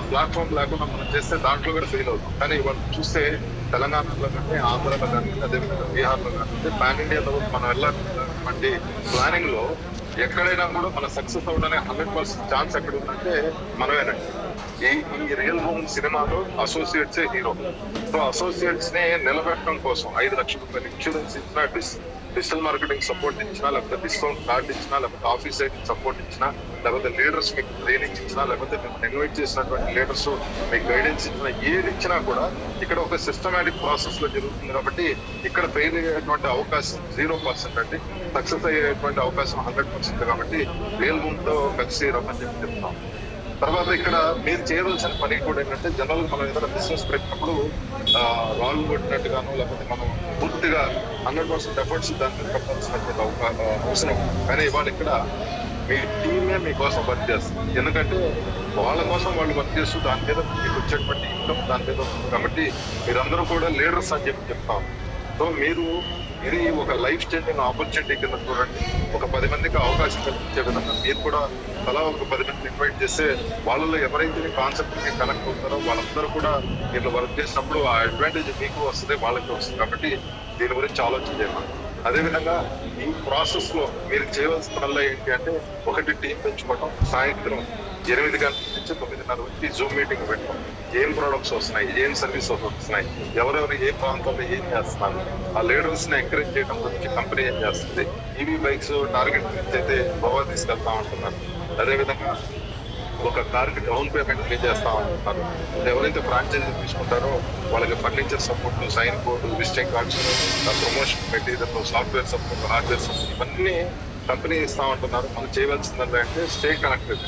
Platform లేకుండా మనం చేస్తే దాంట్లో కూడా ఫెయిల్ అవుతాం. కానీ ఇవాళ చూస్తే తెలంగాణలో కానీ, ఆంధ్రాలో కానీ, అదేవిధంగా బీహార్లో కానీ పాన్ ఇండియా లెవెల్ మనం వెళ్ళాలంటే ప్లానింగ్ లో ఎక్కడైనా కూడా మన సక్సెస్ అవడానికి 100% ఛాన్స్ ఎక్కడ ఉందంటే మనమేనండి. ఈ రియల్ హోమ్ సినిమాలో అసోసియేట్స్ హీరో. సో అసోసియేట్స్ ని నిలబెట్టడం కోసం 5 లక్షల రూపాయలు ఇన్సూరెన్స్ ఇచ్చినా, డిజిటల్ మార్కెటింగ్ సపోర్ట్ ఇచ్చినా, లేకపోతే డిస్కౌంట్ కార్డు ఇచ్చినా, లేకపోతే ఆఫీస్ సైడ్ సపోర్ట్ ఇచ్చినా, లేకపోతే లీడర్స్ మీకు ట్రైనింగ్ ఇచ్చినా, లేకపోతే మీకు ఇన్వైట్ చేసినటువంటి లీడర్స్ మీకు గైడెన్స్ ఇచ్చినా, ఏది ఇచ్చినా కూడా ఇక్కడ ఒక సిస్టమేటిక్ ప్రాసెస్ లో జరుగుతుంది. కాబట్టి ఇక్కడ ఫెయిల్ అయ్యేటువంటి అవకాశం 0% అండి. సక్సెస్ అయ్యేటువంటి అవకాశం 100%. కాబట్టి రియల్ హోమ్ తో కలిసి రమ్మని చెప్తాం. తర్వాత ఇక్కడ మీరు చేయవలసిన పని కూడా ఏంటంటే, జనరల్ మనం ఏదైనా బిజినెస్ పెట్టినప్పుడు రాళ్ళు కొట్టినట్టుగాను, లేకపోతే మనం పూర్తిగా 100% ఎఫర్ట్స్ దాని మీద పెట్టాల్సినటువంటి అవసరం. కానీ ఇవాళ ఇక్కడ మీ టీమే మీకోసం వర్క్ చేస్తుంది. ఎందుకంటే వాళ్ళ కోసం వాళ్ళు వర్క్ చేస్తూ దాని మీద మీకు వచ్చేటువంటి ఇన్కమ్ దాని మీద వస్తుంది. కాబట్టి మీరందరూ కూడా లీడర్స్ అని చెప్తాం. సో ఇది ఒక లైఫ్ చేంజింగ్ ఆపర్చునిటీ కింద చూడండి. ఒక 10 మందికి అవకాశం కల్పించే విధంగా మీరు కూడా అలా ఒక 10 మందిని ఇన్వైట్ చేస్తే వాళ్ళలో ఎవరైతే కాన్సెప్ట్ కి కనెక్ట్ అవుతారో వాళ్ళందరూ కూడా మీరు వర్క్ చేసినప్పుడు ఆ అడ్వాంటేజ్ మీకు వస్తుంది, వాళ్ళకి వస్తుంది. కాబట్టి దీని గురించి ఆలోచన చేయాలి. అదేవిధంగా ఈ ప్రాసెస్ లో మీరు చేయవలసిన వల్ల ఏంటి అంటే, ఒకటి టీం పెంచుకోవటం, సాయంత్రం 8 గంటల నుంచి 9:30 వరకు జూమ్ మీటింగ్ పెట్టడం, ఏం ప్రొడక్ట్స్ వస్తున్నాయి, ఏం సర్వీసెస్ వస్తున్నాయి, ఎవరెవరు ఏ ప్రాంతంలో ఏం చేస్తున్నారు, ఆ లీడర్స్ ని ఎంకరేజ్ చేయడం గురించి కంపెనీ ఏం చేస్తుంది, ఈవీ బైక్స్ టార్గెట్ గురించి అయితే గోవా తీసుకెళ్తా ఉంటున్నారు. అదేవిధంగా ఒక కార్కి డౌన్ పేమెంట్ పే చేస్తా ఉంటున్నారు. ఎవరైతే ఫ్రాంచైజీ తీసుకుంటారో వాళ్ళకి furniture support, sign board, visiting cards, promotion material, software support, hardware support, ఇవన్నీ కంపెనీ ఇస్తా ఉంటున్నారు. మనం చేయవలసిందంటే అంటే స్టే కనెక్టెడ్.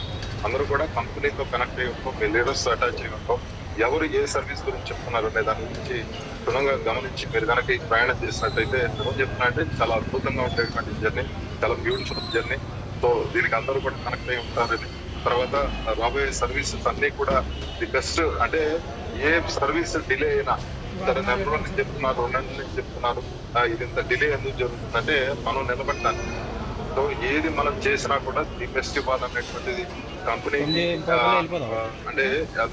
అందరూ కూడా కంపెనీతో కనెక్ట్ అయ్యి ఉంటాం, మీ లీడర్స్ అటాచ్ అయ్యి ఉంటాం. ఎవరు ఏ సర్వీస్ గురించి చెప్తున్నారు అనే దాని గురించి క్షుణ్ణంగా గమనించి మీరు కనుక ఈ ప్రయాణం చేసినట్టయితే ఏం చెప్తున్నా అంటే చాలా అద్భుతంగా ఉండేటువంటి జర్నీ, చాలా బ్యూటిఫుల్ జర్నీ. సో దీనికి అందరూ కూడా కనెక్ట్ అయ్యి ఉంటారని, తర్వాత రాబోయే సర్వీసెస్ అన్ని కూడా ది బెస్ట్. అంటే ఏ సర్వీస్ డిలే అయినా, సరే నెల నుంచి చెప్తున్నారు, 2 నెలల నుంచి చెప్తున్నారు, ఇది ఇంత డిలే ఎందుకు జరుగుతుందంటే మనం నిలబడ్డాను. సో ఏది మనం చేసినా కూడా ది బెస్ట్ ఇవ్వాలనేటువంటిది కంపెనీకి, అంటే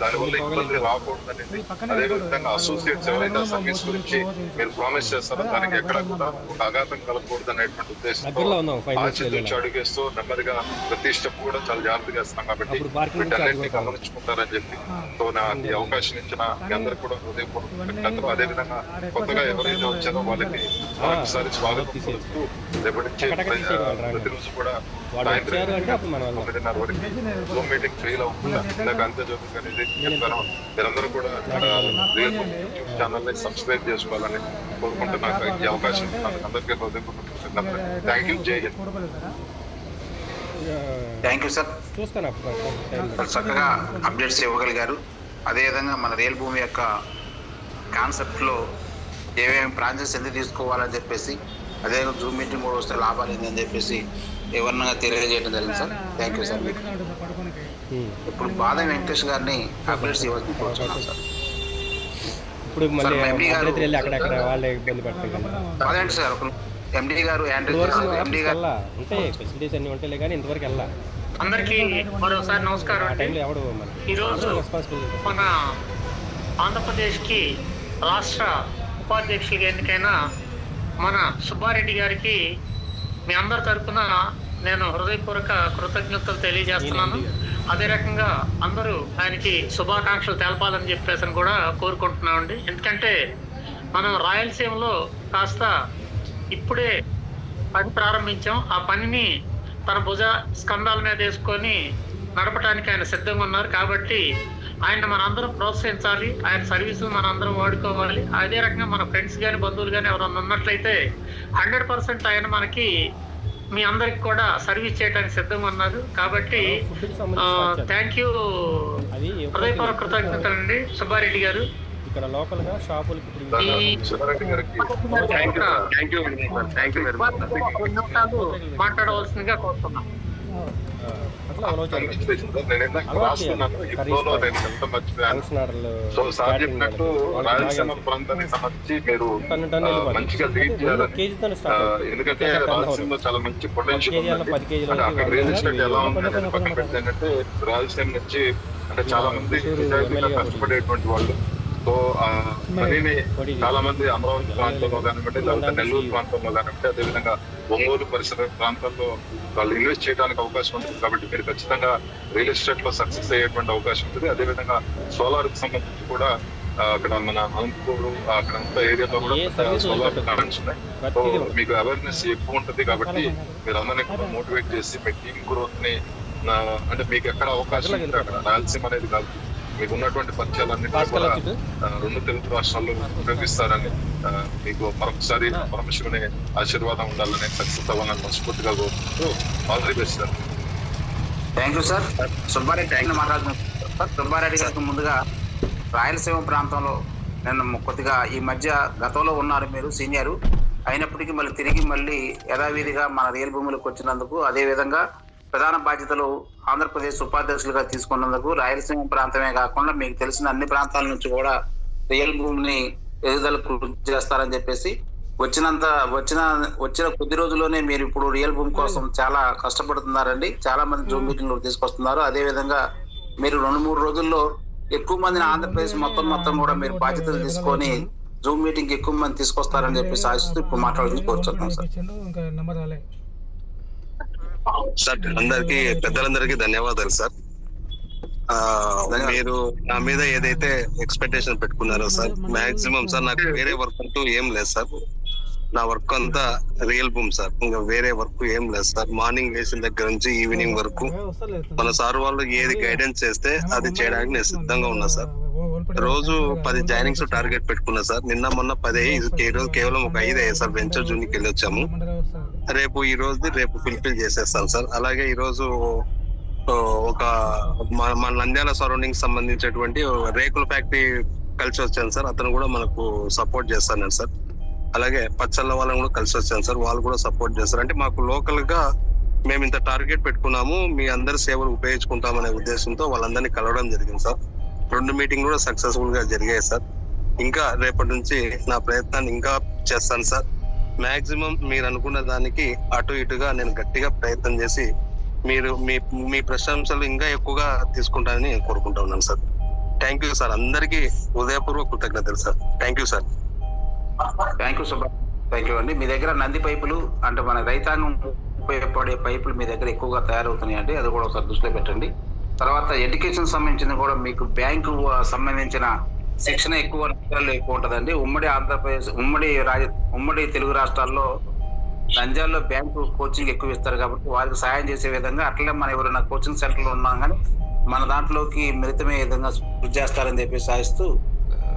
దానివల్ల ఇబ్బంది రాకూడదు అనేది. అదేవిధంగా అసోసియేట్స్ ఎవరైతే సర్వీస్ గురించి మీరు ప్రామిస్ చేస్తారో దానికి ఎక్కడ కూడా ఒక ఆఘాతం కలగకూడదు అనేటువంటి ఉద్దేశంతో ఆచితూచి అడుగేస్తూ నెమ్మదిగా ప్రతి స్టెప్ కూడా చాలా జాగ్రత్తగా ఇస్తాం. కాబట్టి వీటన్నింటినీ గమనించుకుంటారని చెప్పి సో నాకు ఈ అవకాశం ఇచ్చిన మీ అందరికి కూడా హృదయపూర్వక. అదేవిధంగా కొత్తగా ఎవరైతే వచ్చారో వాళ్ళకి మరొకసారి స్వాగతం పలుకుతూ రేపటి నుంచి ప్రతిరోజు కూడా సాయంత్రం 9:30 వరకు జూమ్ మీటింగ్ ఫెయిల్ అవ్వకుండా ఇందాక అంతే జరుగుతుంది చెప్పాను. మీరందరూ కూడా రియల్ యూట్యూబ్ ఛానల్ ని సబ్స్క్రైబ్ చేసుకోవాలని కోరుకుంటూ నాకు ఈ అవకాశం అందరికీ థ్యాంక్ యూ. జై హింద్. Thank you sir. చక్కగా అప్డేట్స్ ఇవ్వగలిగారు. అదేవిధంగా మన రియల్ భూమి యొక్క కాన్సెప్ట్లో ఏమేమి బ్రాంచెస్ ఎందుకు తీసుకోవాలని చెప్పేసి, అదేవిధంగా జూమ్ మీటింగ్ కూడా వస్తే లాభాలు ఏంటని చెప్పేసి వివరణగా తెలియజేయడం జరిగింది సార్. Thank you sir. మీకు ఇప్పుడు బాదం వెంకటేష్ గారిని అప్డేట్స్ ఇవ్వాల్సి కోరుతున్నాను సార్. ఇప్పుడు ఎండి గారు అదేంటి సార్, ఒక ఎండి గారు ఎండి గారు అంటే ఫెసిలిటీస్ అన్ని ఉంటాయి కానీ ఇంతవరకు వెళ్ళా. అందరికీ మరోసారి నమస్కారం. ఈరోజు మన ఆంధ్రప్రదేశ్కి రాష్ట్ర ఉపాధ్యక్షులుగా ఎన్నికైన మన సుబ్బారెడ్డి గారికి మీ అందరి తరఫున నేను హృదయపూర్వక కృతజ్ఞతలు తెలియజేస్తున్నాను. అదే రకంగా అందరూ ఆయనకి శుభాకాంక్షలు తెలపాలని చెప్పేసి కూడా కోరుకుంటున్నామండి. ఎందుకంటే మనం రాయలసీమలో కాస్త ఇప్పుడే పని ప్రారంభించాం. ఆ పనిని తన భుజ స్కంధాల మీద వేసుకొని నడపడానికి ఆయన సిద్ధంగా ఉన్నారు. కాబట్టి ఆయన మనందరం ప్రోత్సహించాలి, ఆయన సర్వీసులు మనందరం వాడుకోవాలి. అదే రకంగా మన ఫ్రెండ్స్ కానీ బంధువులు కానీ ఎవరన్నా ఉన్నట్లయితే 100% ఆయన మనకి మీ అందరికి కూడా సర్వీస్ చేయడానికి సిద్ధంగా ఉన్నారు. కాబట్టి థ్యాంక్ యూ, హృదయపూర్వక కృతజ్ఞతలండి సుబ్బారెడ్డి గారు. ఇక్కడ లోకల్ గా షాపులకి మాట్లాడవలసిందిగా కోరుతున్నాం. సో సార్ చెప్పినట్టు రాయలసీమ ప్రాంతానికి సంబంధించి మీరు మంచిగా లీడ్ చేయాలని, ఎందుకంటే రాయలసీమలో చాలా మంచి పొటెన్షియల్ ఉంది. అక్కడ రియల్ ఎస్టేట్ ఎలా ఉంది అనేది పక్కన పెడితే ఏంటంటే రాయలసీమ నుంచి అంటే చాలా మంది నిజాయితీగా కష్టపడేటువంటి వాళ్ళు. సో ఆ పనిని చాలా మంది అమరావతి ప్రాంతంలో కానివ్వండి, లేకపోతే నెల్లూరు ప్రాంతంలో కానివ్వండి, అదేవిధంగా ఒంగోలు పరిసర ప్రాంతాల్లో వాళ్ళు ఇన్వెస్ట్ చేయడానికి అవకాశం ఉంటుంది. కాబట్టి మీరు ఖచ్చితంగా రియల్ ఎస్టేట్ లో సక్సెస్ అయ్యేటువంటి అవకాశం ఉంటుంది. అదేవిధంగా సోలార్ కి సంబంధించి కూడా అక్కడ మన అనంతపూర్ అక్కడ ఏరియాలో కూడా సోలార్ ప్లాంట్స్ ఉన్నాయి. సో మీకు అవేర్నెస్ ఎక్కువ ఉంటుంది. కాబట్టి మీరు అందరినీ కూడా మోటివేట్ చేసి మీ టీమ్ గ్రోత్ ని అంటే మీకు ఎక్కడ అవకాశం ఉంటే అక్కడ రాయలసీమ అనేది కాదు, మీకు ఉన్నటువంటి పరిచయాలన్నింటినీ కూడా 2 తెలుగు రాష్ట్రాల్లో ఉపయోగిస్తారని మీకు మరొకసారి పరమశివుని ఆశీర్వాదం ఉండాలని, సక్సెస్ అవ్వాలని మనస్ఫూర్తిగా కోరుకుంటూ all the best sir. Thank you sir. Subbareddy మాట్లాడుతున్నాను సార్. సుబ్బారెడ్డి గారికి ముందుగా రాయలసీమ ప్రాంతంలో నేను కొద్దిగా ఈ మధ్య గతంలో ఉన్నారు మీరు సీనియర్ అయినప్పటికీ మళ్ళీ యథావిధిగా మన రియల్ భూములకు వచ్చినందుకు, అదేవిధంగా ప్రధాన బాధ్యతలు ఆంధ్రప్రదేశ్ ఉపాధ్యక్షులుగా తీసుకున్నందుకు రాయలసీమ ప్రాంతమే కాకుండా మీకు తెలిసిన అన్ని ప్రాంతాల నుంచి కూడా రియల్ భూమిని ఎదుగుదలకు కృషి చేస్తారని చెప్పేసి వచ్చిన కొద్ది రోజుల్లోనే మీరు ఇప్పుడు రియల్ భూమి కోసం చాలా కష్టపడుతున్నారండి. చాలా మంది జూమ్ మీటింగ్లు తీసుకొస్తున్నారు. అదే విధంగా మీరు 2-3 రోజుల్లో ఎక్కువ మందిని ఆంధ్రప్రదేశ్ మొత్తం కూడా మీరు బాధ్యతలు తీసుకొని జూమ్ మీటింగ్ ఎక్కువ మంది తీసుకొస్తారని చెప్పేసి ఆశిస్తూ ఇప్పుడు మాట్లాడుకుంటున్నాం సార్. సార్ అందరికి పెద్దలందరికీ ధన్యవాదాలు సార్. మీరు నా మీద ఏదైతే ఎక్స్పెక్టేషన్ పెట్టుకున్నారో సార్, మాక్సిమం సార్ నాకు వేరే వర్క్ అంటూ ఏం లేదు సార్. నా వర్క్ అంతా రియల్ భూమి సార్, ఇంకా వేరే వర్క్ ఏం లేదు సార్. మార్నింగ్ లేచిన దగ్గర నుంచి ఈవినింగ్ వరకు మన సార్ వాళ్ళు ఏది గైడెన్స్ చేస్తే అది చేయడానికి నేను సిద్ధంగా ఉన్నా సార్. రోజు 10 జాయినింగ్స్ టార్గెట్ పెట్టుకున్నా సార్. నిన్న మొన్న 10 రోజు కేవలం ఒక 5 అయ్యాయి సార్. వెంచర్ జూన్కి వెళ్ళి వచ్చాము. ఈ రోజు ఫుల్ఫిల్ చేసేస్తాను సార్. అలాగే ఈ రోజు ఒక మన నంద్యాల సరౌండింగ్ సంబంధించినటువంటి రేకుల ఫ్యాక్టరీ కలిసి వచ్చాను సార్. అతను కూడా మనకు సపోర్ట్ చేస్తాను సార్. అలాగే పచ్చళ్ళ వాళ్ళని కూడా కలిసి వచ్చాను సార్. వాళ్ళు కూడా సపోర్ట్ చేస్తారు. అంటే మాకు లోకల్ గా మేము ఇంత టార్గెట్ పెట్టుకున్నాము, మీ అందరి సేవలు ఉపయోగించుకుంటామనే ఉద్దేశంతో వాళ్ళందరినీ కలవడం జరిగింది సార్. 2 మీటింగ్ కూడా సక్సెస్ఫుల్ గా జరిగాయి సార్. ఇంకా రేపటి నుంచి నా ప్రయత్నాన్ని ఇంకా చేస్తాను సార్. మాక్సిమం మీరు అనుకున్న దానికి అటు ఇటుగా నేను గట్టిగా ప్రయత్నం చేసి మీరు మీ ప్రశంసలు ఇంకా ఎక్కువగా తీసుకుంటానని కోరుకుంటా ఉన్నాను సార్. Thank you sir. అందరికీ హృదయపూర్వక కృతజ్ఞతలు sir. Thank you sir. Thank you Subba. Thank you అండి. మీ దగ్గర నంది పైపులు అంటే మన రైతాంగం ఉపయోగపడే పైపులు మీ దగ్గర ఎక్కువగా తయారవుతున్నాయి అండి, అది కూడా ఒకసారి దృష్టిలో పెట్టండి. తర్వాత ఎడ్యుకేషన్ సంబంధించిన కూడా మీకు బ్యాంకు సంబంధించిన శిక్షణ ఎక్కువ ఉంటుందండి. ఉమ్మడి ఆంధ్రప్రదేశ్ ఉమ్మడి తెలుగు రాష్ట్రాల్లో నంద్యాలలో బ్యాంకు కోచింగ్ ఎక్కువ ఇస్తారు కాబట్టి వారికి సాయం చేసే విధంగా అట్లనే మన ఎవరైనా కోచింగ్ సెంటర్లు ఉన్నాం కానీ మన దాంట్లోకి మిళితమయ్యే విధంగా కృషి చేస్తారని చెప్పి సాయిస్తూ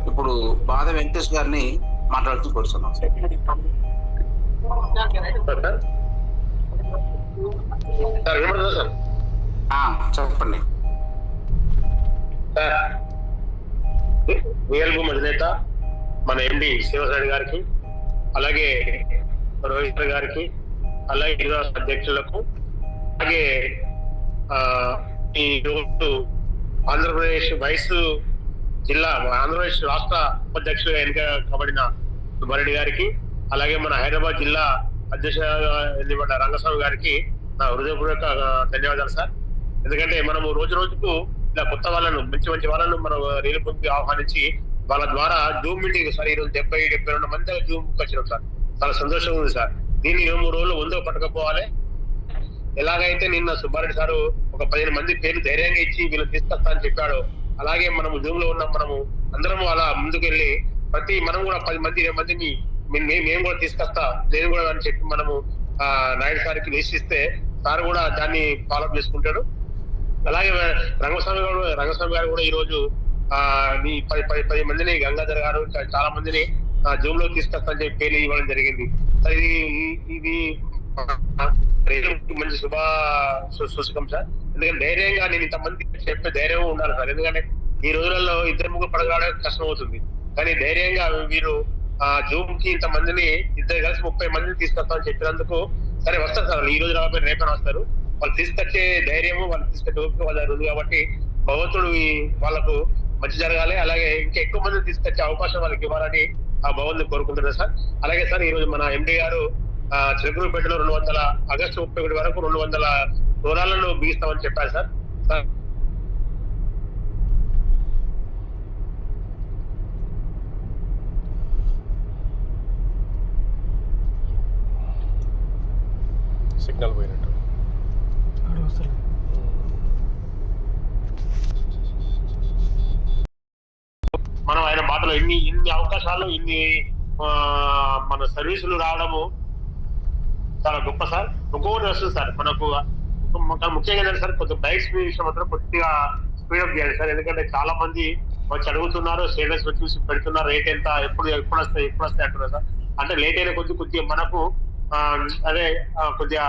ఇప్పుడు బాధ వెంకటేష్ గారిని మాట్లాడుతూ కూర్చున్నాం. చెప్పండి. రియల్ భూమి అధినేత మన ఎండి శివసారి గారికి, అలాగే రోహిత్ గారికి, అలాగే అధ్యక్షులకు, అలాగే ఈ రోజు ఆంధ్రప్రదేశ్ ఆంధ్రప్రదేశ్ రాష్ట్ర ఉపాధ్యక్షులుగా ఎన్నిక కాబడిన సుబ్బారెడ్డి గారికి, అలాగే మన హైదరాబాద్ జిల్లా అధ్యక్షులుగా ఎన్నికబడ్డ రంగస్వామి గారికి నా హృదయపూర్వక ధన్యవాదాలు సార్. ఎందుకంటే మనము రోజు రోజుకు ఇలా కొత్త వాళ్ళను మంచి వాళ్ళను మనం రియల్ భూమికి ఆహ్వానించి వాళ్ళ ద్వారా జూమ్ మీటింగ్ సార్ ఈరోజు 70-72 మంది జూమ్ వచ్చినాం సార్. చాలా సంతోషంగా ఉంది సార్. దీన్ని 2-3 రోజులు వందో పట్టకపోవాలి. ఎలాగైతే నిన్న సుబ్బారెడ్డి సారు ఒక 15 మంది పేర్లు ధైర్యంగా ఇచ్చి వీళ్ళు తీసుకొస్తా అని చెప్పాడు, అలాగే మనము జూమ్ లో ఉన్నాం, మనము అందరం అలా ముందుకెళ్ళి మనం కూడా 10 మంది 20 మందిని మేము కూడా తీసుకొస్తా నేను కూడా అని చెప్పి మనము నాయుడు సార్కి లిస్ట్ ఇస్తే సార్ కూడా దాన్ని ఫాలోఅప్ చేసుకుంటాడు. అలాగే రంగస్వామి గారు కూడా ఈ రోజు 10 మందిని గంగాధర్ గారు చాలా మందిని జూమ్ లో తీసుకొస్తా అని చెప్పి పేర్లు ఇవ్వడం జరిగింది. ఇది మంచి సూచకం సార్. ఎందుకంటే ధైర్యంగా నేను ఇంతమంది చెప్పే ధైర్యం ఉండాలి సార్. ఎందుకంటే ఈ రోజులలో 2-3 పడగడానికి కష్టం అవుతుంది, కానీ ధైర్యంగా వీరు జూమ్ కి ఇంతమందిని ఇద్దరు కలిసి 30 మందిని తీసుకొస్తామని చెప్పినందుకు సరే వస్తారు సార్. ఈ రోజు రాబోయే రేపైనా వస్తారు. వాళ్ళు తీసుకొచ్చే ధైర్యము, వాళ్ళు తీసుకొచ్చే ఓపిక వాళ్ళ ఉంది కాబట్టి భగవంతుడు వాళ్ళకు మంచి జరగాలి. అలాగే ఇంకా ఎక్కువ మందిని తీసుకొచ్చే అవకాశం వాళ్ళకి ఇవ్వాలని ఆ భగవంతుని కోరుకుంటున్నారు సార్. అలాగే సార్ ఈ రోజు మన ఎండి గారు చిలకలూరుపేటలో 200 ఆగస్టు 31 వరకు 200 దూరాలను బిగిస్తామని చెప్పారు సార్. సిగ్నల్ పోయినట్టు. మనం ఆయన మాటలో ఇన్ని అవకాశాలు మన సర్వీసులు రావడము చాలా గొప్ప సార్. ఇంకొకటి వస్తుంది సార్, మనకు ముఖ్యంగా ఏంటంటే సార్ కొంచెం బైక్స్ విషయం మాత్రం కొద్దిగా స్పీడప్ చేయాలి సార్. ఎందుకంటే చాలా మంది వచ్చి అడుగుతున్నారు, స్టేటస్ చూసి పెడుతున్నారు, రేట్ ఎంత, ఎప్పుడు వస్తాయి అంటున్నారు సార్. అంటే లేట్ అయిన కొద్దిగా మనకు కొద్దిగా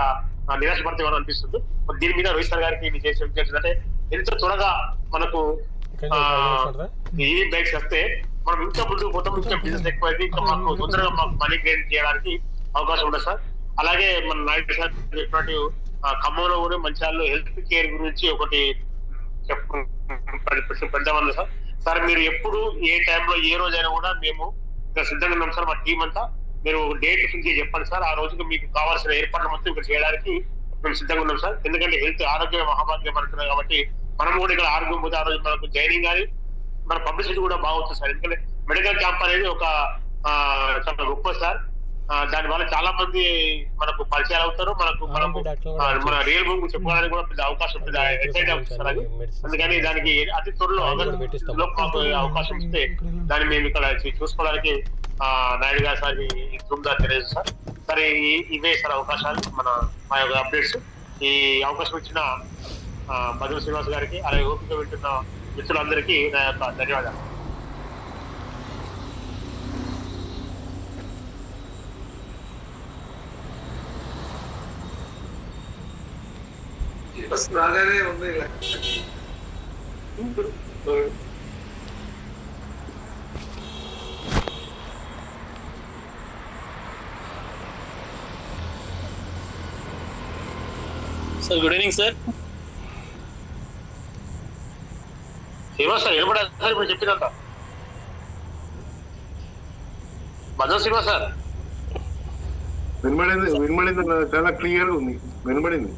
నిరాశపడతామని అనిపిస్తుంది. దీని మీద రోహిత్ సార్ గారికి నేను చేసే విజ్ఞప్తి అంటే ఎంత త్వరగా మనకు ఈ బైక్స్ వస్తే మనం ఇంకా ముందుకు పోతాం, ఇంకా బిజినెస్ ఎక్కువైంది, ఇంకా మాకు తొందరగా మాకు మనీ గెయిన్ చేయడానికి అవకాశం ఉంటుంది సార్. అలాగే మన నాయుడు సార్ చెప్పినట్టు ఖమ్మంలో కూడా మంచిర్యాలలో హెల్త్ కేర్ గురించి ఒకటి పెడతామన్నా సార్. సార్ మీరు ఎప్పుడు ఏ టైంలో ఏ రోజైనా కూడా మేము ఇక్కడ సిద్ధంగా ఉన్నాం సార్. మా టీం అంతా మీరు డేట్ ఫిక్స్ చేసి చెప్పండి సార్. ఆ రోజుకి మీకు కావాల్సిన ఏర్పాట్లు మొత్తం ఇక్కడ చేయడానికి మేము సిద్ధంగా ఉన్నాం సార్. ఎందుకంటే హెల్త్ ఆరోగ్య మహాభాగ్యం అంటున్నాం కాబట్టి మనం కూడా ఇక్కడ ఆరోగ్యం పోతే ఆ రోజు మనకు జైనింగ్ కానీ మన పబ్లిసిటీ కూడా బాగుంటుంది సార్. ఎందుకంటే మెడికల్ క్యాంప్ అనేది ఒక చాలా గొప్ప సార్. దాని వల్ల చాలా మంది మనకు పరిచయాలు అవుతారు, మన రియల్ భూమి చెప్పుకోవడానికి కూడా పెద్ద అవకాశం అవుతుంది. అందుకని దానికి అతి త్వరలో అవకాశం ఇస్తే దాన్ని మేము ఇక్కడ చూసుకోవడానికి నాయుడు గారు సార్ ధూమ్దా తెలియదు సార్. సరే ఇవే సార్ అవకాశాలు మా యొక్క అప్డేట్స్. ఈ అవకాశం ఇచ్చిన మధుర శ్రీనివాస్ గారికి అలాగే ఓపిక వింటున్న మిత్రులందరికీ నా యొక్క ధన్యవాదాలు. బాగానే ఉంది. Sir good evening sir. Srinivas sir వినపడాలి సార్ ఇప్పుడు చెప్పినంత. మధుర శ్రీనివాస్ సార్ వినబడింది చాలా క్లియర్ ఉంది, వినబడింది.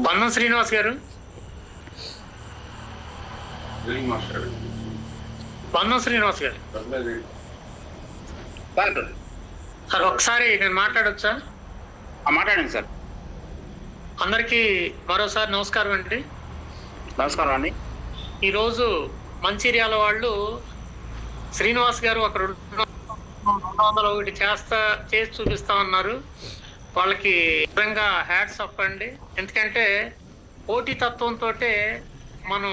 పన్నం శ్రీనివాస్ గారు, పన్నం శ్రీనివాస్ గారు సార్ ఒకసారి నేను మాట్లాడొచ్చా? మాట్లాడండి సార్. అందరికీ మరోసారి నమస్కారం అండి. నమస్కారం అండి. ఈరోజు మంచిర్యాల వాళ్ళు శ్రీనివాస్ గారు ఒక 201 చేసి చూపిస్తామన్నారు. వాళ్ళకి నిజంగా హ్యాట్స్ ఆఫ్ అండి. ఎందుకంటే పోటీ తత్వంతో మనం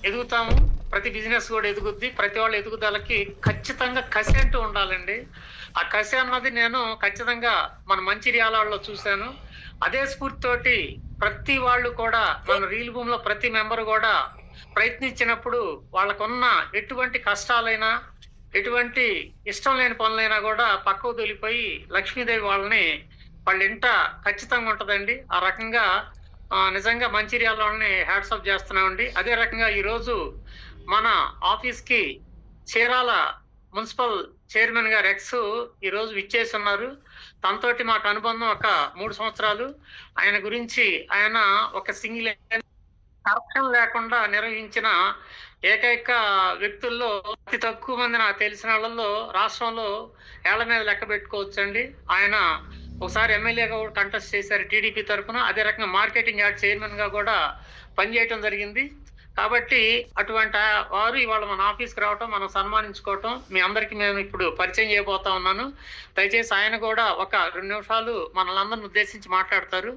ఎదుగుతాము, ప్రతి బిజినెస్ కూడా ఎదుగుద్ది. ప్రతి వాళ్ళ ఎదుగుదలకి ఖచ్చితంగా కసి అంటూ ఉండాలండి. ఆ కసి అన్నది నేను ఖచ్చితంగా మన మంచిర్యాలలో చూశాను. అదే స్ఫూర్తితోటి ప్రతి వాళ్ళు కూడా మన రీల్ భూమిలో ప్రతి మెంబర్ కూడా ప్రయత్నించినప్పుడు వాళ్ళకున్న ఎటువంటి కష్టాలైనా ఎటువంటి ఇష్టం లేని పనులైనా కూడా పక్కకు తొలిపోయి లక్ష్మీదేవి వాళ్ళ ఇంట ఖచ్చితంగా ఉంటుందండి. ఆ రకంగా నిజంగా మంచిర్యాలని హ్యాట్స్ ఆఫ్ చేస్తున్నామండి. అదే రకంగా ఈరోజు మన ఆఫీస్కి చీరాల మున్సిపల్ చైర్మన్ గారు ఈరోజు విచ్చేసి ఉన్నారు. తనతోటి మాకు అనుబంధం ఒక 3 సంవత్సరాలు. ఆయన గురించి ఆయన ఒక సింగిల్ కరప్షన్ లేకుండా నిర్వహించిన ఏకైక వ్యక్తుల్లో అతి తక్కువ మంది నాకు తెలిసిన వాళ్ళలో రాష్ట్రంలో ఏళ్ల మీద లెక్క పెట్టుకోవచ్చండి. ఆయన ఒకసారి ఎమ్మెల్యేగా కూడా కంటెస్ట్ చేశారు టీడీపీ తరఫున. అదే రకంగా మార్కెటింగ్ యార్డ్ చైర్మన్ గా కూడా పనిచేయటం జరిగింది. కాబట్టి అటువంటి వారు ఇవాళ మన ఆఫీస్కి రావటం, మనం సన్మానించుకోవటం మీ అందరికీ మేము ఇప్పుడు పరిచయం చేయబోతా ఉన్నాను. దయచేసి ఆయన కూడా ఒక 2 నిమిషాలు మనల్ని ఉద్దేశించి మాట్లాడతారు.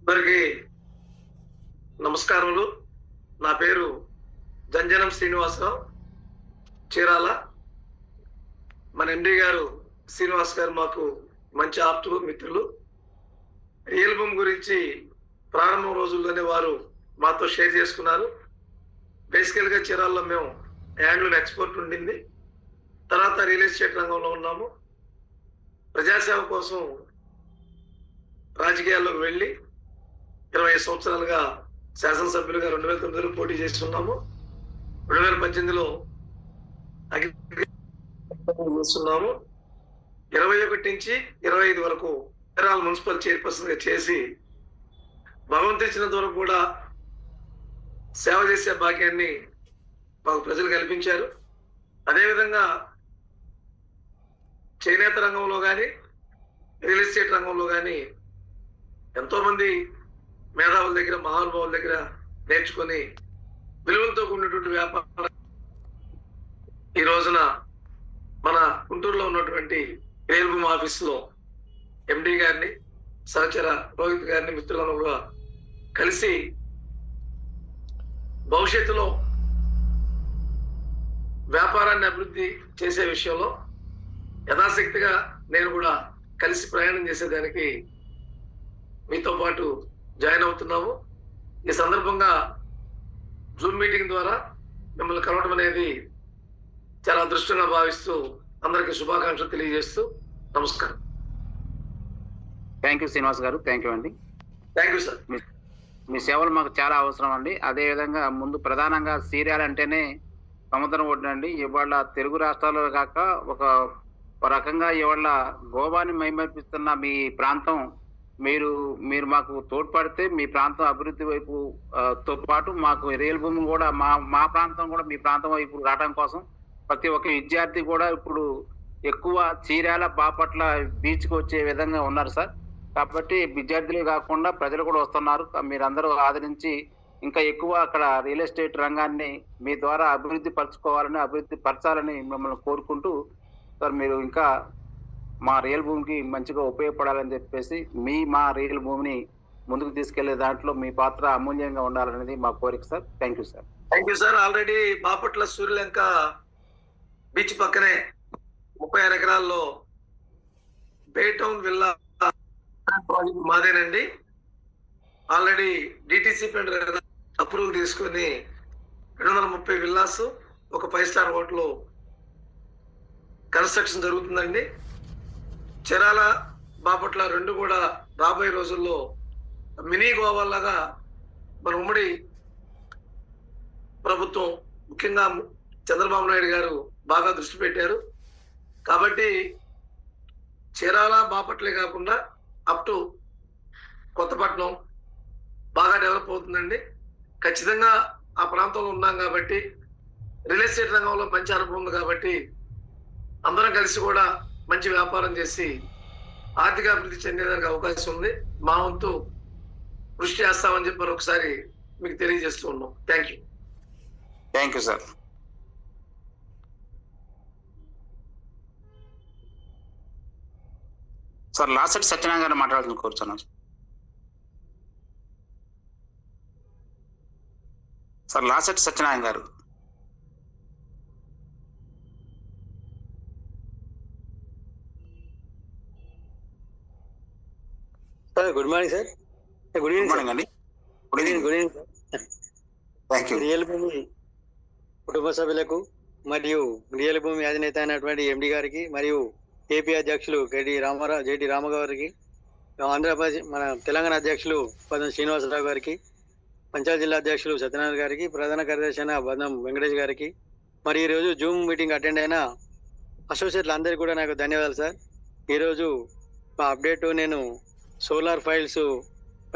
అందరికీ నమస్కారములు. నా పేరు జంజనం శ్రీనివాసరావు, చీరాల. మన ఎండి గారు శ్రీనివాస్ గారు మాకు మంచి ఆప్తులు, మిత్రులు. రియల్ భూమి గురించి ప్రారంభం రోజుల్లోనే వారు మాతో షేర్ చేసుకున్నారు. బేసికల్గా చీరాల్లో మేము హ్యాండ్లూమ్ ఎక్స్పోర్ట్ ఉండింది, తర్వాత రియల్ ఎస్టేట్ రంగంలో ఉన్నాము. ప్రజాసేవ కోసం రాజకీయాల్లోకి వెళ్ళి 20 సంవత్సరాలుగా శాసనసభ్యులుగా 2009లో పోటీ చేస్తున్నాము. 2018లో చేస్తున్నాము. 21 నుంచి 25 వరకు చీరాల మున్సిపల్ చైర్పర్సన్ గా చేసి భగవంతు ఇచ్చినంత వరకు కూడా సేవ చేసే భాగ్యాన్ని మాకు ప్రజలు కల్పించారు. అదేవిధంగా చేనేత రంగంలో కానీ రియల్ ఎస్టేట్ రంగంలో కానీ ఎంతో మంది మేధావుల దగ్గర మహానుభావుల దగ్గర నేర్చుకొని విలువలతో కూడినటువంటి వ్యాపారం ఈ రోజున మన గుంటూరులో ఉన్నటువంటి రియల్ భూమి ఆఫీసులో ఎండి గారిని సహచర రోహిత్ గారిని మిత్రులను కూడా కలిసి భవిష్యత్తులో వ్యాపారాన్ని అభివృద్ధి చేసే విషయంలో యథాశక్తిగా నేను కూడా కలిసి ప్రయాణం చేసేదానికి మీతో పాటు జాయిన్ అవుతున్నాము. ఈ సందర్భంగా జూమ్ మీటింగ్ ద్వారా మిమ్మల్ని కలవడం అనేది చాలా అదృష్టంగా భావిస్తూ అందరికీ శుభాకాంక్షలు తెలియజేస్తూ నమస్కారం. థ్యాంక్ యూ శ్రీనివాస్ గారు, థ్యాంక్ యూ అండి. Thank you sir. మీ సేవలు మాకు చాలా అవసరం అండి. అదేవిధంగా ముందు ప్రధానంగా సీరియల్ అంటేనే సముద్రం ఒడ్డండి. ఇవాళ తెలుగు రాష్ట్రాల్లో కాక ఒక రకంగా ఇవాళ గోవాని మైమర్పిస్తున్న మీ ప్రాంతం మీరు మాకు తోడ్పడితే మీ ప్రాంతం అభివృద్ధి వైపు తో పాటు మాకు రియల్ భూమి కూడా మా ప్రాంతం కూడా మీ ప్రాంతం వైపు రావడం కోసం ప్రతి ఒక్క విద్యార్థి కూడా ఇప్పుడు ఎక్కువ చీరాల బాపట్ల బీచ్కి వచ్చే విధంగా ఉన్నారు సార్. కాబట్టి విద్యార్థులే కాకుండా ప్రజలు కూడా వస్తున్నారు. మీరందరూ ఆదరించి ఇంకా ఎక్కువ అక్కడ రియల్ ఎస్టేట్ రంగాన్ని మీ ద్వారా అభివృద్ధి పరచాలని మిమ్మల్ని కోరుకుంటూ సార్, మీరు ఇంకా మా రియల్ భూమికి మంచిగా ఉపయోగపడాలని చెప్పేసి మా రియల్ భూమిని ముందుకు తీసుకెళ్లే దాంట్లో మీ పాత్ర అమూల్యంగా ఉండాలనేది మా కోరిక sir. Thank you sir. Thank you sir. Already Bapatla Suryalanka beach పక్కనే 36 ఎకరాల్లో బే టౌన్ విల్లా మాదేనండి. ఆల్రెడీ డిటిసి అప్రూవల్ తీసుకొని 230 విల్లాస్, ఒక 5 స్టార్ హోటల్ కన్స్ట్రక్షన్ జరుగుతుందండి. చీరాల బాపట్ల రెండు కూడా రాబోయే రోజుల్లో మినీ గోవాలాగా మన ఉమ్మడి ప్రభుత్వం ముఖ్యంగా చంద్రబాబు నాయుడు గారు బాగా దృష్టి పెట్టారు. కాబట్టి చీరాల బాపట్లే కాకుండా అప్ టు కొత్తపట్నం బాగా డెవలప్ అవుతుందండి. ఖచ్చితంగా ఆ ప్రాంతంలో ఉన్నాం కాబట్టి రియల్ ఎస్టేట్ రంగంలో మంచి అనుభవం ఉంది కాబట్టి అందరం కలిసి కూడా మంచి వ్యాపారం చేసి ఆర్థిక అభివృద్ధి చెందేదానికి అవకాశం ఉంది. మా వంతు కృషి చేస్తామని చెప్పి ఒకసారి మీకు తెలియజేస్తూ ఉన్నాం. Thank you. Thank you sir. Sir లాసెట్ సత్యనారాయణ గారు మాట్లాడుతున్న కోరుతున్నాను సార్. లాసెట్ సత్యనారాయణ గారు. Good morning sir. Good evening అండి. Good evening sir. Thank you. Real Bhoomi కుటుంబ సభ్యులకు మరియు రియల్ భూమి అధినేత అయినటువంటి ఎండి గారికి మరియు ఏపీ అధ్యక్షులు జేటి రామారావు గారికి, ఆంధ్రప్రదేశ్ మన తెలంగాణ అధ్యక్షులు పదం శ్రీనివాసరావు గారికి, పంచాయత్ జిల్లా అధ్యక్షులు సత్యనారాయణ గారికి, ప్రధాన కార్యదర్శి అయిన బదం వెంకటేష్ గారికి, మరి ఈరోజు జూమ్ మీటింగ్ అటెండ్ అయిన అసోసియేట్లు అందరికీ కూడా నాకు ధన్యవాదాలు సార్. ఈరోజు మా అప్డేట్ నేను సోలార్ ఫైల్స్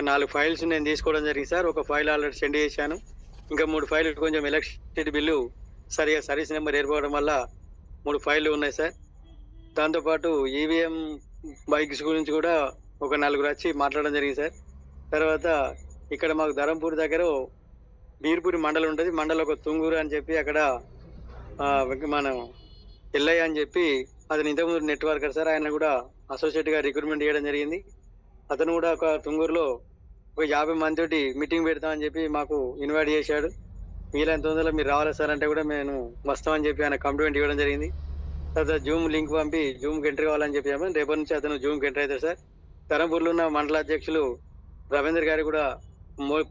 4 ఫైల్స్ నేను తీసుకోవడం జరిగింది సార్. ఒక ఫైల్ ఆల్రెడీ సెండ్ చేశాను. ఇంకా 3 ఫైల్ కొంచెం ఎలక్ట్రిసిటీ బిల్లు సరిగా సర్వీస్ నెంబర్ ఏర్పడడం వల్ల 3 ఫైళ్ళు ఉన్నాయి సార్. దాంతోపాటు ఈవీఎం బైక్స్ గురించి కూడా ఒక 4 వచ్చి మాట్లాడడం జరిగింది సార్. తర్వాత ఇక్కడ మాకు ధరంపూర్ దగ్గర బీర్పూరి మండలం ఉంటుంది. మండలం ఒక తుంగూరు అని చెప్పి అక్కడ మనం ఎల్లయ్య అని చెప్పి అతను ఇంతకుముందు నెట్వర్కర్ సార్. ఆయన కూడా అసోసియేట్గా రిక్రూట్మెంట్ చేయడం జరిగింది. అతను కూడా ఒక తుంగూరులో ఒక 50 మందితోటి మీటింగ్ పెడతామని చెప్పి మాకు ఇన్వైట్ చేశాడు. వీలైన తొందరలో మీరు రావాలి సార్ అంటే కూడా మేము వస్తామని చెప్పి ఆయన కమిట్మెంట్ ఇవ్వడం జరిగింది. తర్వాత జూమ్ లింక్ పంపి జూమ్కి ఎంట్రీ కావాలని చెప్పి రేపటి నుంచి అతను జూమ్కి ఎంట్రీ అవుతారు సార్. ధరంపూర్లో ఉన్న మండల అధ్యక్షులు రవీందర్ గారికి కూడా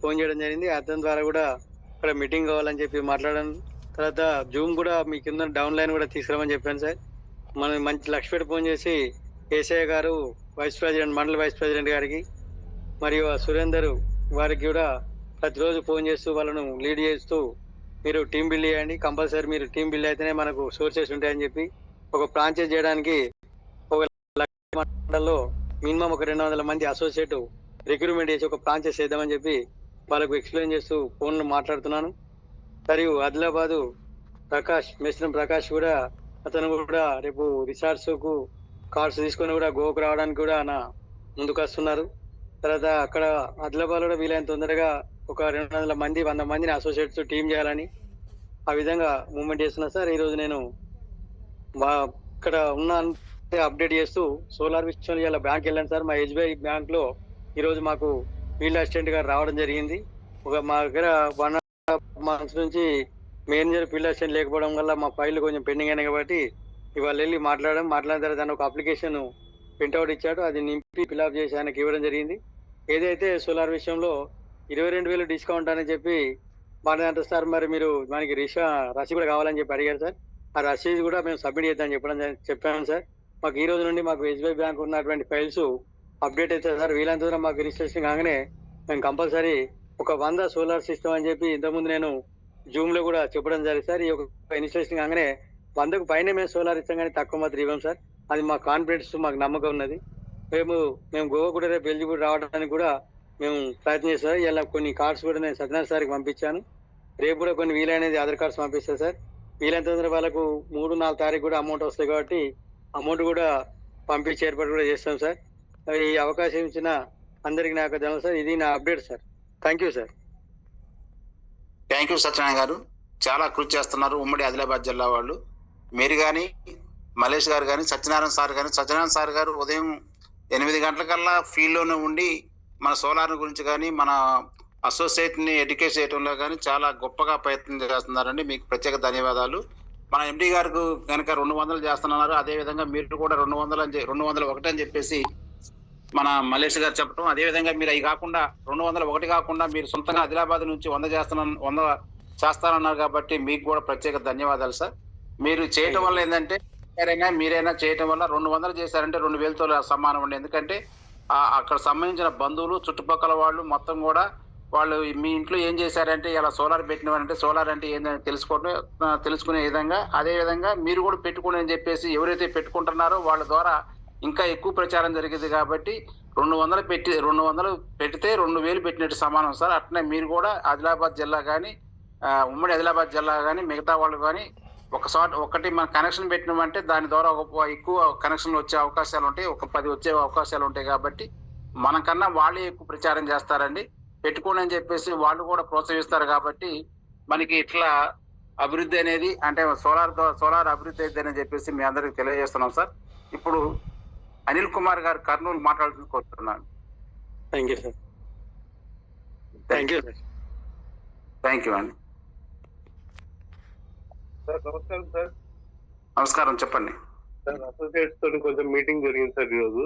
ఫోన్ చేయడం జరిగింది. అతని ద్వారా కూడా ఇక్కడ మీటింగ్ కావాలని చెప్పి మాట్లాడాను. తర్వాత జూమ్ కూడా మీ కింద డౌన్ లైన్ కూడా తీసుకురామని చెప్పాను సార్. మనం మంచి లక్ష్మీపేట ఫోన్ చేసి ఏసఐ గారు మండల వైస్ ప్రెసిడెంట్ గారికి మరియు సురేందర్ వారికి కూడా ప్రతిరోజు ఫోన్ చేస్తూ వాళ్ళను లీడ్ చేస్తూ మీరు టీం బిల్డ్ చేయండి, కంపల్సరీ మీరు టీం బిల్డ్ అయితేనే మనకు సోర్సెస్ ఉంటాయని చెప్పి ఒక ఫ్రాంచైజ్ చేయడానికి మండలంలో మినిమం ఒక 200 మంది అసోసియేట్ రిక్రూట్మెంట్ చేసి ఒక ఫ్రాంచైజ్ చేద్దామని చెప్పి వాళ్ళకు ఎక్స్ప్లెయిన్ చేస్తూ ఫోన్లో మాట్లాడుతున్నాను. మరియు ఆదిలాబాదు మేస్త్రం ప్రకాష్ కూడా అతను కూడా రేపు రిసార్ట్స్ కు కార్డ్స్ తీసుకొని కూడా గోకు రావడానికి కూడా నా ముందుకు వస్తున్నారు. తర్వాత అక్కడ ఆదిలాబాద్ కూడా వీలైన తొందరగా ఒక 200 మంది 100 మందిని అసోసియేట్స్ టీం చేయాలని ఆ విధంగా మూవ్మెంట్ చేస్తున్నా సార్. ఈరోజు నేను ఇక్కడ ఉన్న అప్డేట్ చేస్తూ సోలార్ విషయంలో ఇలా బ్యాంక్ వెళ్ళాను సార్. మా SBI బ్యాంక్ లో ఈరోజు మాకు ఫీల్డ్ అసిస్టెంట్ గారు రావడం జరిగింది. మా దగ్గర 1.5 months నుంచి మేనేజర్ ఫీల్డ్ అసిస్టెంట్ లేకపోవడం వల్ల మా ఫైల్ కొంచెం పెండింగ్ అయినాయి కాబట్టి ఇవాళ వెళ్ళి మాట్లాడిన తర్వాత దాని ఒక అప్లికేషన్ ప్రింట్అవుట్ ఇచ్చాడు. అది నింపి ఫిల్అప్ చేసి ఆయనకి ఇవ్వడం జరిగింది. ఏదైతే సోలార్ విషయంలో 22,000 డిస్కౌంట్ అని చెప్పి మాట్లాడారు సార్. మరి మీరు మనకి రసీదు కూడా కావాలని చెప్పి అడిగారు సార్. ఆ రసీదు కూడా మేము సబ్మిట్ చేద్దామని చెప్పాను సార్. మాకు ఈ రోజు నుండి మాకు SBI బ్యాంక్ ఉన్నటువంటి ఫైల్స్ అప్డేట్ అవుతుంది సార్. వీలంత మాకు రిజిస్ట్రేషన్ కాగానే మేము కంపల్సరీ ఒక 100 సోలార్ సిస్టమ్ అని చెప్పి ఇంతకుముందు నేను జూమ్ లో కూడా చెప్పడం జరిగింది సార్. ఈ యొక్క ఇన్స్టలేషన్ కాగానే 100కు పైన మేము సోలార్ ఇస్తాం కానీ తక్కువ మాత్రం ఇవ్వం సార్. అది మా కాన్ఫిడెన్స్, మాకు నమ్మకం ఉన్నది. మేము గోవా కూడా రేపు ఎలిజిబుల్ రావడానికి కూడా మేము ప్రయత్నం చేస్తాం. ఇలా కొన్ని కార్డ్స్ కూడా నేను సత్యనారాయణ సార్కి పంపించాను. రేపు కూడా కొన్ని వీలైనది ఆధార్ కార్డ్స్ పంపిస్తాను సార్. వీలైనంత తొందరగా వాళ్ళకు 3-4 తారీఖు కూడా అమౌంట్ వస్తాయి కాబట్టి అమౌంట్ కూడా పంపించి ఏర్పాటు కూడా చేస్తాం సార్. ఈ అవకాశం ఇచ్చిన అందరికీ నాకు ధన్యవాదాలు సార్. ఇది నా update sir. Thank you sir. Thank you Satyanarayana గారు. చాలా కృషి చేస్తున్నారు ఉమ్మడి ఆదిలాబాద్ జిల్లా వాళ్ళు. మీరు కానీ మలేష్ గారు కానీ సత్యనారాయణ సార్ గారు ఉదయం 8 గంటలకల్లా ఫీల్డ్లోనే ఉండి మన సోలార్ గురించి కానీ మన అసోసియేట్ని ఎడ్యుకేట్ చేయడంలో కానీ చాలా గొప్పగా ప్రయత్నం చేస్తున్నారండి. మీకు ప్రత్యేక ధన్యవాదాలు. మన MD గారికి కనుక 200 చేస్తున్నారు. అదేవిధంగా మీరు కూడా 201 అని చెప్పేసి మన మలేష్ గారు చెప్పడం, అదేవిధంగా మీరు అవి కాకుండా 201 కాకుండా మీరు సొంతంగా ఆదిలాబాద్ నుంచి 100 చేస్తానన్నారు కాబట్టి మీకు కూడా ప్రత్యేక ధన్యవాదాలు సార్. మీరు చేయటం వల్ల ఏంటంటే మీరైనా చేయటం వల్ల 200 చేశారంటే 2,000తో సమానం అండి. ఎందుకంటే అక్కడ సంబంధించిన బంధువులు చుట్టుపక్కల వాళ్ళు మొత్తం కూడా వాళ్ళు మీ ఇంట్లో ఏం చేశారంటే ఇలా సోలార్ పెట్టినవారంటే సోలార్ అంటే ఏంటని తెలుసుకునే విధంగా, అదే విధంగా మీరు కూడా పెట్టుకుని అని చెప్పేసి ఎవరైతే పెట్టుకుంటున్నారో వాళ్ళ ద్వారా ఇంకా ఎక్కువ ప్రచారం జరిగింది కాబట్టి 200 పెడితే 2,000 పెట్టినట్టు సమానం సార్. అట్లనే మీరు కూడా ఆదిలాబాద్ జిల్లా కానీ ఉమ్మడి ఆదిలాబాద్ జిల్లా కానీ మిగతా వాళ్ళు కానీ ఒకటి మన కనెక్షన్ పెట్టినామంటే దాని ద్వారా ఎక్కువ కనెక్షన్లు వచ్చే అవకాశాలు ఉంటాయి, ఒక 10 వచ్చే అవకాశాలు ఉంటాయి. కాబట్టి మనకన్నా వాళ్ళే ఎక్కువ ప్రచారం చేస్తారండి. పెట్టుకోండి అని చెప్పేసి వాళ్ళు కూడా ప్రోత్సహిస్తారు. కాబట్టి మనకి ఇట్లా అభివృద్ధి అనేది అంటే సోలార్ అభివృద్ధి అయిందని చెప్పేసి మీ అందరికి తెలియజేస్తున్నాం సార్. ఇప్పుడు అనిల్ కుమార్ గారు కర్నూలు మాట్లాడుతూ కోరుతున్నాను. Thank you sir. Thank you అండి. సార్ నమస్కారం సార్. నమస్కారం, చెప్పండి సార్. అసోసియేట్స్ తోటి కొంచెం మీటింగ్ జరిగింది సార్ ఈరోజు.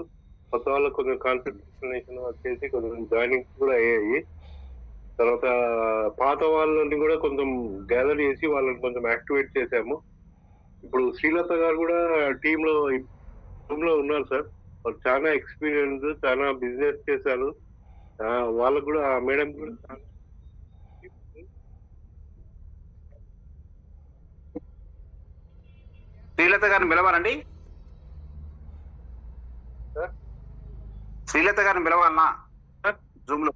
కొత్త వాళ్ళకి కొంచెం కాన్ఫిడెన్స్ ఎక్స్ప్లెనేషన్ వచ్చేసి కొంచెం జాయినింగ్స్ కూడా అయ్యాయి. తర్వాత పాత వాళ్ళని కూడా కొంచెం గ్యాదర్ చేసి వాళ్ళని కొంచెం యాక్టివేట్ చేశాము. ఇప్పుడు శ్రీలత గారు కూడా టీమ్ లో ఉన్నారు సార్. వాళ్ళు చాలా ఎక్స్పీరియన్స్, చాలా బిజినెస్ చేశారు. వాళ్ళకు కూడా ఆ మేడం కూడా శ్రీలత గారిని పిలవాలండి. శ్రీలత గారిని పిలవాలన్నా జూమ్ లో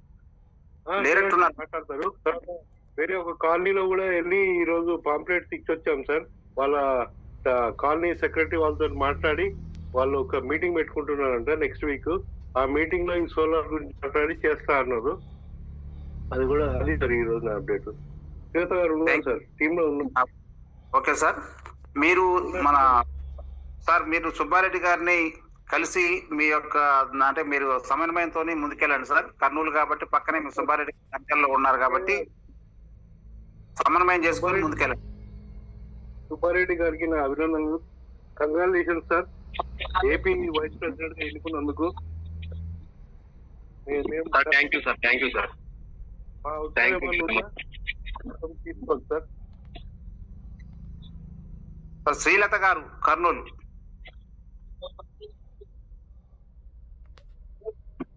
మాట్లాడతారు. వేరే ఒక కాలనీలో కూడా వెళ్ళి ఈ రోజు పాంప్లెట్స్ ఇచ్చి వచ్చాం సార్. వాళ్ళ కాలనీ సెక్రటరీ వాళ్ళతో మాట్లాడి వాళ్ళు ఒక మీటింగ్ పెట్టుకుంటున్నారంట నెక్స్ట్ వీక్. ఆ మీటింగ్ లో ఈ సోలార్ గురించి మాట్లాడి చేస్తా అన్నారు. అది కూడా అది సార్ ఈ రోజు అప్డేట్. శ్రీలత గారు ఉన్నారు సార్, టీమ్ లో ఉన్నారు. Okay sir. మీరు మీరు సుబ్బారెడ్డి గారిని కలిసి మీ యొక్క అంటే మీరు సమన్వయంతో ముందుకెళ్ళండి సార్. కర్నూలు కాబట్టి పక్కనే మీ సుబ్బారెడ్డి కంచెల్లో ఉన్నారు కాబట్టి సమన్వయం చేసుకొని ముందుకెళ్ళండి. సుబ్బారెడ్డి గారికి నా అభినందనలు, congratulation sir. AP vice president గా ఎన్నుకున్నందుకు థ్యాంక్ యూ సార్. తీసుకోండి సార్. శ్రీలత గారు కర్నూలు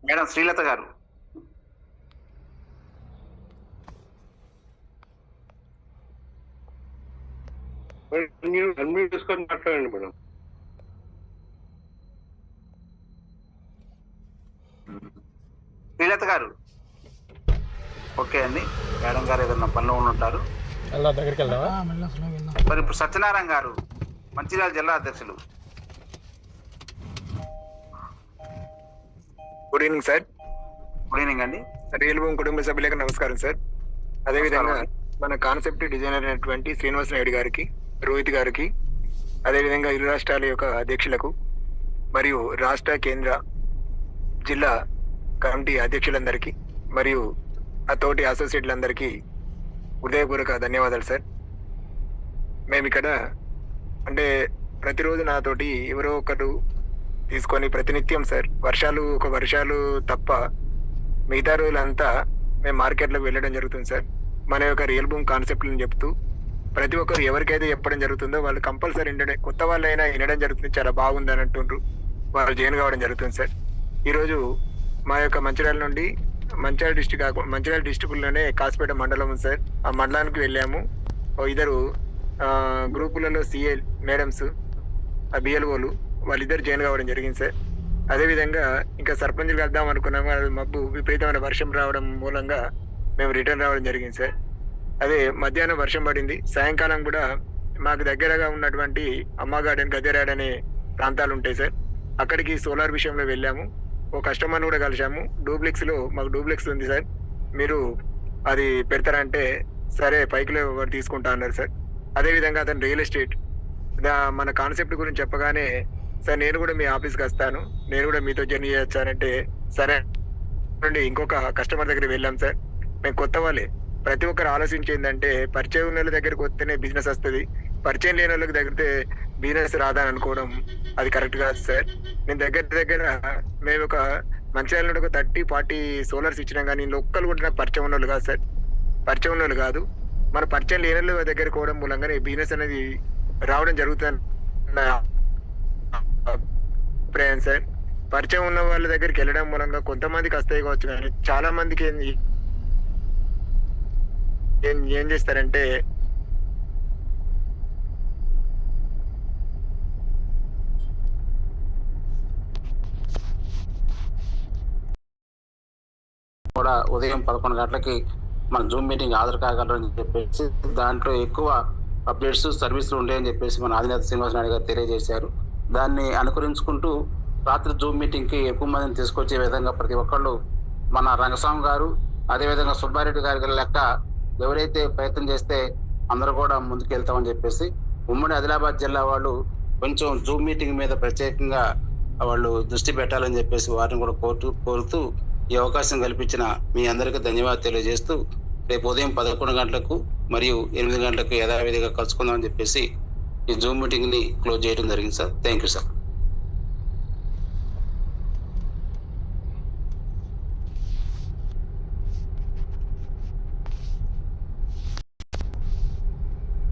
మేడం. శ్రీలత గారు అన్మ్యూట్ చేసుకొని మాట్లాడండి మేడం. ఓకే అండి. మేడం గారు ఏదన్నా పనిలో ఉంటారు. అలా దగ్గరికి వెళ్దామా? మరి ఇప్పుడు సత్యనారాయణ గారు మంచిర్యాల జిల్లా అధ్యక్షులు. Good evening sir. Good evening అండి. రియల్ భూమి కుటుంబ సభ్యులకు నమస్కారం సార్. అదేవిధంగా మన కాన్సెప్ట్ డిజైనర్ అయినటువంటి శ్రీనివాస్ నాయుడు గారికి, రోహిత్ గారికి, అదేవిధంగా ఇరు రాష్ట్రాల యొక్క అధ్యక్షులకు మరియు రాష్ట్ర కేంద్ర జిల్లా కమిటీ అధ్యక్షులందరికీ మరియు ఆ తోటి అసోసియేట్లందరికీ హృదయపూర్వక ధన్యవాదాలు సార్. మేము ఇక్కడ అంటే ప్రతిరోజు నాతోటి ఎవరో ఒకరు తీసుకొని ప్రతినిత్యం సార్ వర్షాలు తప్ప మిగతా రోజులంతా మేము మార్కెట్లోకి వెళ్ళడం జరుగుతుంది సార్. మన యొక్క రియల్ భూమి కాన్సెప్ట్లను చెప్తూ ప్రతి ఒక్కరు ఎవరికైతే చెప్పడం జరుగుతుందో వాళ్ళు కంపల్సరీ కొత్త వాళ్ళైనా వినడం జరుగుతుంది. చాలా బాగుంది అని అంటుండ్రు, వాళ్ళు జాయిన్ కావడం జరుగుతుంది సార్. ఈరోజు మా యొక్క మంచిర్యాల డిస్టిక్లోనే కాసిపేట మండలం ఉంది సార్. ఆ మండలానికి వెళ్ళాము. ఇద్దరు గ్రూపులలో సిఏ మేడమ్స్, ఆ బిఎల్ఓలు వాళ్ళిద్దరు జాయిన్ కావడం జరిగింది సార్. అదేవిధంగా ఇంకా సర్పంచ్లు కలుద్దాం అనుకున్నాము. అది మబ్బు విపరీతమైన వర్షం రావడం మూలంగా మేము రిటర్న్ రావడం జరిగింది సార్. అదే మధ్యాహ్నం వర్షం పడింది. సాయంకాలం కూడా మాకు దగ్గరగా ఉన్నటువంటి అమ్మ గార్డెన్, గద్దెరాడ్ అనే ప్రాంతాలు ఉంటాయి సార్. అక్కడికి సోలార్ విషయంలో వెళ్ళాము. ఓ కస్టమర్ని కూడా కలిసాము. మాకు డూప్లెక్స్ ఉంది సార్, మీరు అది పెడతారంటే సరే పైకిలో ఒకటి తీసుకుంటా అన్నారు సార్. అదేవిధంగా అతను రియల్ ఎస్టేట్ మన కాన్సెప్ట్ గురించి చెప్పగానే సార్ నేను కూడా మీ ఆఫీస్కి వస్తాను, నేను కూడా మీతో జర్నీ చేయొచ్చానంటే సరే నుండి ఇంకొక కస్టమర్ దగ్గరికి వెళ్ళాం సార్. మేము కొత్త వాళ్ళే. ప్రతి ఒక్కరు ఆలోచించేందంటే పరిచయం ఉన్న వాళ్ళ దగ్గరికి వస్తేనే బిజినెస్ వస్తుంది, పరిచయం లేని వాళ్ళకి దగ్గరితే బిజినెస్ రాదని అనుకోవడం అది కరెక్ట్ కాదు సార్. నేను దగ్గర మేము ఒక మంచిర్యాల నుండి ఒక 30-40 సోలార్స్ ఇచ్చినాం, కానీ ఒక్కరు కూడా నాకు పరిచయం ఉన్న వాళ్ళు కాదు సార్. పరిచయం ఉన్న వాళ్ళు కాదు, మన పరిచయం లేని వాళ్ళ దగ్గరికి పోవడం మూలంగానే బిజినెస్ అనేది రావడం జరుగుతుంది అభిప్రాయం సార్. పరిచయం ఉన్న వాళ్ళ దగ్గరికి వెళ్ళడం మూలంగా కొంతమందికి వస్తాయి కావచ్చు, కానీ చాలా మందికి ఏం చేస్తారంటే కూడా ఉదయం 11 గంటలకి మన జూమ్ మీటింగ్ హాజరు కాగలరని చెప్పేసి దాంట్లో ఎక్కువ అప్డేట్స్ సర్వీసులు ఉంటాయని చెప్పేసి మన ఆదినాథ్ శ్రీనివాస్ నాయుడు గారు తెలియజేశారు. దాన్ని అనుకరించుకుంటూ రాత్రి జూమ్ మీటింగ్కి ఎక్కువ మందిని తీసుకొచ్చే విధంగా ప్రతి ఒక్కళ్ళు మన రంగస్వామి గారు, అదేవిధంగా సుబ్బారెడ్డి గారి లెక్క ఎవరైతే ప్రయత్నం చేస్తే అందరూ కూడా ముందుకు వెళ్తామని చెప్పేసి ఉమ్మడి ఆదిలాబాద్ జిల్లా వాళ్ళు కొంచెం జూమ్ మీటింగ్ మీద ప్రత్యేకంగా వాళ్ళు దృష్టి పెట్టాలని చెప్పేసి వారిని కూడా కోరుతూ ఈ అవకాశం కల్పించిన మీ అందరికీ ధన్యవాదాలు తెలియజేస్తూ రేపు ఉదయం 11 గంటలకు మరియు 8 గంటలకు యథావిధిగా కలుసుకుందామని చెప్పేసి ఈ జూమ్ మీటింగ్ని క్లోజ్ చేయడం జరిగింది సార్. Thank you sir.